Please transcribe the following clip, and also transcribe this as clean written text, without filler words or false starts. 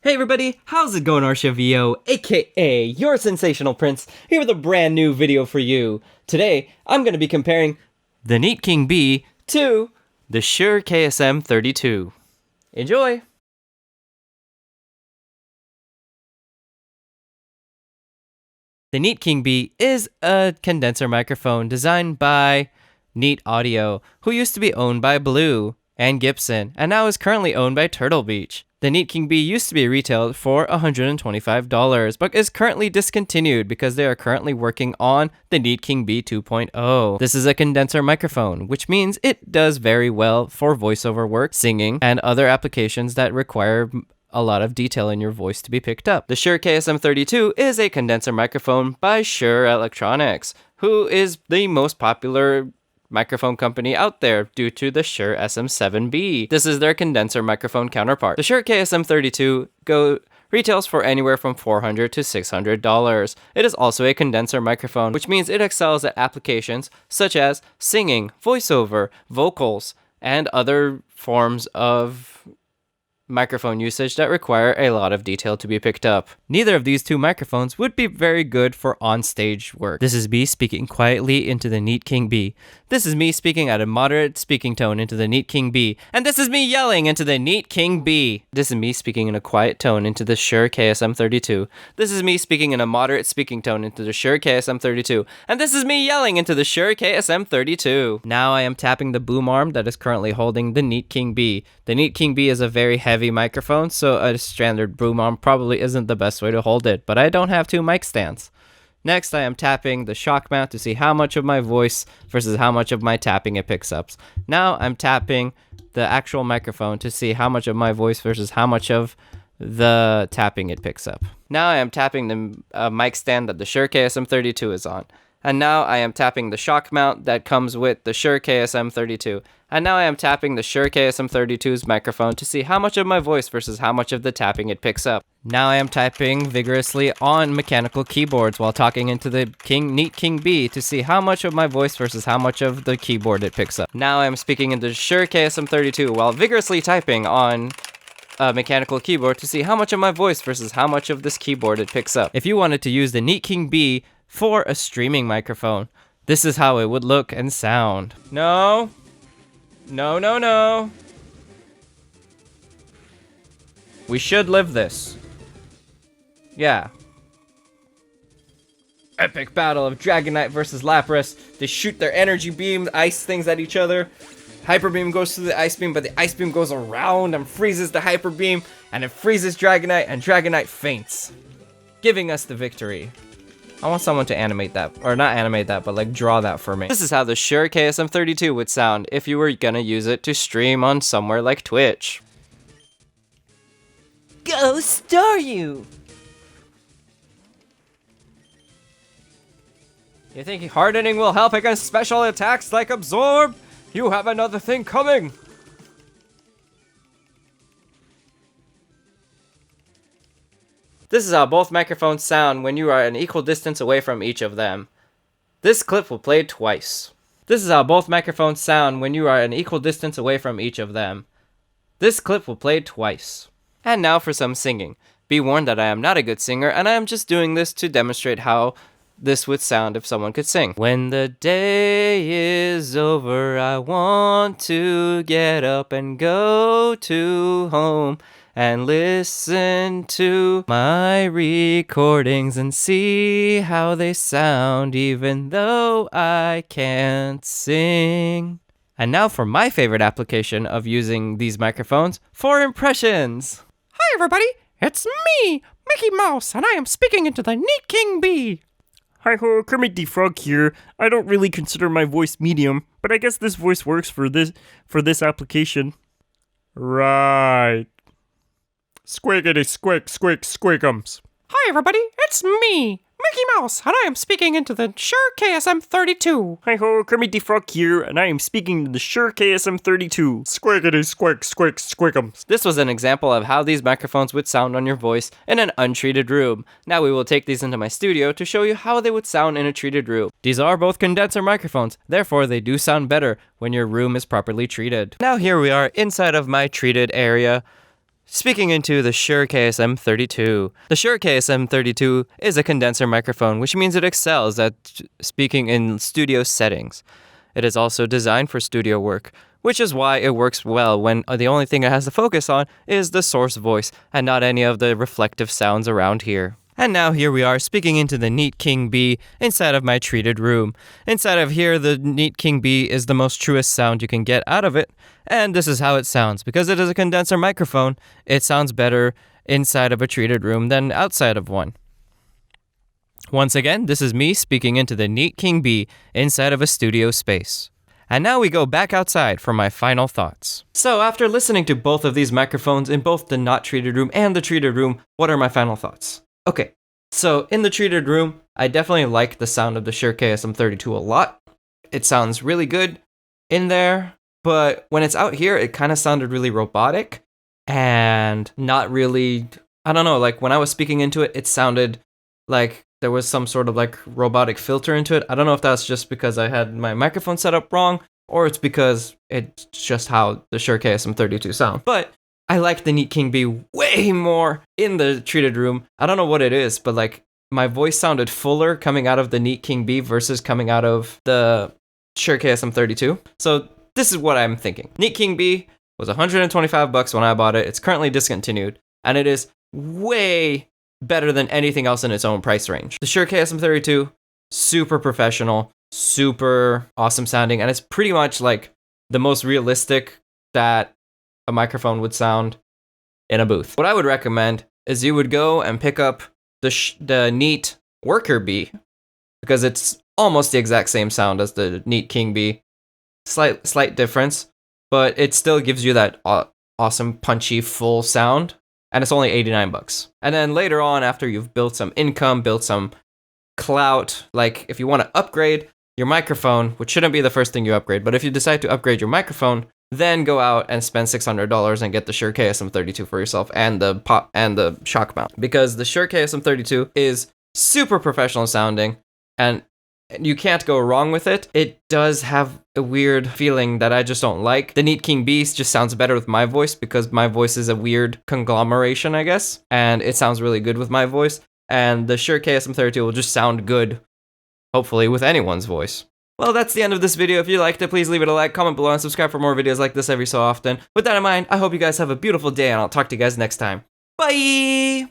Hey everybody, how's it going? Archivio, aka your Sensational Prince, here with a brand new video for you. Today, I'm going to be comparing the Neat King B to the Shure KSM32. Enjoy! The Neat King B is a condenser microphone designed by Neat Audio, who used to be owned by Blue and Gibson, and now is currently owned by Turtle Beach. The Neat King B used to be retailed for $125, but is currently discontinued because they are currently working on the Neat King B 2.0. This is a condenser microphone, which means it does very well for voiceover work, singing, and other applications that require a lot of detail in your voice to be picked up. The Shure KSM32 is a condenser microphone by Shure Electronics, who is the most popular microphone company out there due to the Shure SM7B. This is their condenser microphone counterpart. The Shure KSM32 retails for anywhere from $400 to $600. It is also a condenser microphone, which means it excels at applications such as singing, voiceover, vocals, and other forms of microphone usage that require a lot of detail to be picked up. Neither of these two microphones would be very good for on-stage work. This is me speaking quietly into the Neat King B. This is me speaking at a moderate speaking tone into the Neat King B. And this is me yelling into the Neat King B. This is me speaking in a quiet tone into the Shure KSM32. This is me speaking in a moderate speaking tone into the Shure KSM32. And this is me yelling into the Shure KSM32. Now I am tapping the boom arm that is currently holding the Neat King B. The Neat King B is a very heavy microphone, so a standard boom arm probably isn't the best way to hold it, but I don't have two mic stands. Next, I am tapping the shock mount to see how much of my voice versus how much of my tapping it picks up. Now I'm tapping the actual microphone to see how much of my voice versus how much of the tapping it picks up. Now I am tapping the mic stand that the Shure KSM32 is on. And now I am tapping the shock mount that comes with the Shure KSM32. And now I am tapping the Shure KSM32's microphone to see how much of my voice versus how much of the tapping it picks up. Now I am typing vigorously on mechanical keyboards while talking into the Neat King B to see how much of my voice versus how much of the keyboard it picks up. Now I am speaking into the Shure KSM32 while vigorously typing on a mechanical keyboard to see how much of my voice versus how much of this keyboard it picks up. If you wanted to use the Neat King B for a streaming microphone, this is how it would look and sound. No. We should live this. Yeah. Epic battle of Dragonite versus Lapras. They shoot their energy beam, ice things at each other. Hyper beam goes through the ice beam, but the ice beam goes around and freezes the hyper beam, and it freezes Dragonite, and Dragonite faints, giving us the victory. I want someone to animate that, or not animate that, but like draw that for me. This is how the Shure KSM32 would sound if you were gonna use it to stream on somewhere like Twitch. Go Staryu! You think hardening will help against special attacks like Absorb? You have another thing coming! This is how both microphones sound when you are an equal distance away from each of them. This clip will play twice. This is how both microphones sound when you are an equal distance away from each of them. This clip will play twice. And now for some singing. Be warned that I am not a good singer, and I am just doing this to demonstrate how this would sound if someone could sing. When the day is over, I want to get up and go to home and listen to my recordings and see how they sound even though I can't sing. And now for my favorite application of using these microphones, for impressions. Hi everybody, it's me, Mickey Mouse, and I am speaking into the Neat King B. Hi ho, Kermit the Frog here. I don't really consider my voice medium, but I guess this voice works for this application. Right. Squiggity squick squick squiggums. Hi everybody, it's me, Mickey Mouse, and I am speaking into the Shure KSM32. Hi ho, Kermit the Frog here, and I am speaking to the Shure KSM32. Squiggity squick squick squiggums. This was an example of how these microphones would sound on your voice in an untreated room. Now we will take these into my studio to show you how they would sound in a treated room. These are both condenser microphones, therefore they do sound better when your room is properly treated. Now here we are inside of my treated area, speaking into the Shure KSM32. The Shure KSM32 is a condenser microphone, which means it excels at speaking in studio settings. It is also designed for studio work, which is why it works well when the only thing it has to focus on is the source voice and not any of the reflective sounds around here. And now here we are speaking into the Neat King Bee inside of my treated room. Inside of here, the Neat King Bee is the most truest sound you can get out of it. And this is how it sounds. Because it is a condenser microphone, it sounds better inside of a treated room than outside of one. Once again, this is me speaking into the Neat King Bee inside of a studio space. And now we go back outside for my final thoughts. So after listening to both of these microphones in both the not treated room and the treated room, what are my final thoughts? Okay, so in the treated room, I definitely like the sound of the Shure KSM32 a lot. It sounds really good in there, but when it's out here, it kind of sounded really robotic and not really, I don't know, like when I was speaking into it, it sounded like there was some sort of like robotic filter into it. I don't know if that's just because I had my microphone set up wrong or it's because it's just how the Shure KSM32 sound. But I like the Neat King Bee way more in the treated room. I don't know what it is, but like my voice sounded fuller coming out of the Neat King Bee versus coming out of the Shure KSM32. So this is what I'm thinking. Neat King Bee was $125 when I bought it. It's currently discontinued, and it is way better than anything else in its own price range. The Shure KSM32, super professional, super awesome sounding, and it's pretty much like the most realistic that a microphone would sound in a booth. What I would recommend is you would go and pick up the Neat Worker Bee, because it's almost the exact same sound as the Neat King Bee. Slight difference, but it still gives you that awesome, punchy, full sound, and it's only $89. And then later on, after you've built some income, built some clout, like if you want to upgrade your microphone, which shouldn't be the first thing you upgrade, but if you decide to upgrade your microphone, then go out and spend $600 and get the Shure KSM32 for yourself and the shock mount. Because the Shure KSM32 is super professional sounding and you can't go wrong with it. It does have a weird feeling that I just don't like. The Neat King Bee just sounds better with my voice because my voice is a weird conglomeration, I guess. And it sounds really good with my voice. And the Shure KSM32 will just sound good, hopefully, with anyone's voice. Well, that's the end of this video. If you liked it, please leave it a like, comment below, and subscribe for more videos like this every so often. With that in mind, I hope you guys have a beautiful day, and I'll talk to you guys next time. Bye!